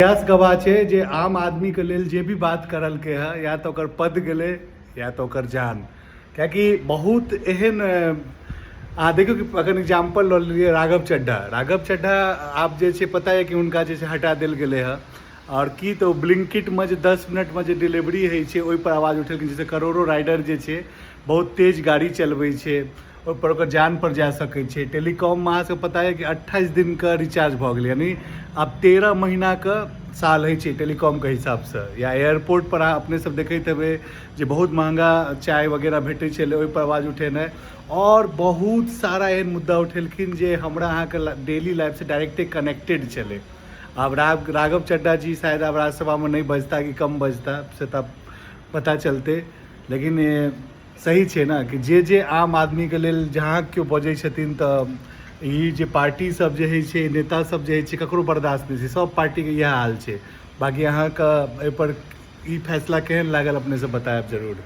इतिहास गवाह छै जे आम आदमी के लेल जे भी बात करलकै है या तो ओकर पद गेलै या तो ओकर जान। कियाकि बहुत एहन अहाँ देखियौ कि अगर एग्जाम्पल लऽ लियै राघव चड्ढा आब जे छै पता है कि हुनका जे छै हटा देल गेलै है। और की तो ब्लिंकिटमे जे 10 मिनटमे जे डिलीवरी होइ छै ओहिपर आवाज उठेलखिन, जैसे करोड़ों राइडर जे छै बहुत तेज गाड़ी चलबै छै, ओहिपर ओकर जान पर जा सकै छै। टेलीकॉममे अहाँके पता है कि 28 दिन का रिचार्ज भऽ गेलै, यानी आब 13 महीनाके साल होइ छै टेलीकॉमके हिसाबसँ। या एयरपोर्ट पर अहाँ अपने सब देखैत हेबै जे बहुत महंगा चाय वगैरह भेटै छलै, ओहिपर आवाज उठेनाइ और बहुत सारा एहन मुद्दा उठेलखिन जे हमरा अहाँके डेली लाइफसँ डायरेक्टे कनेक्टेड छलै। अब राघव चड्ढा जी शायद अब राज्यसभा में नहीं बजता कि कम बजता से तब पता चलते, लेकिन सही छै ना कि जे आम आदमी के लेल जहाँ क्यों बजै छथिन तऽ ई जे पार्टी सब जे होइ छै, नेता सब जे होइ छै, ककरो बर्दाश्त नहीं छै। सब पार्टी के इएह हाल छै। बाकी अहाँके एहिपर ई फैसला केहन लागल अपने से बतायब जरूर।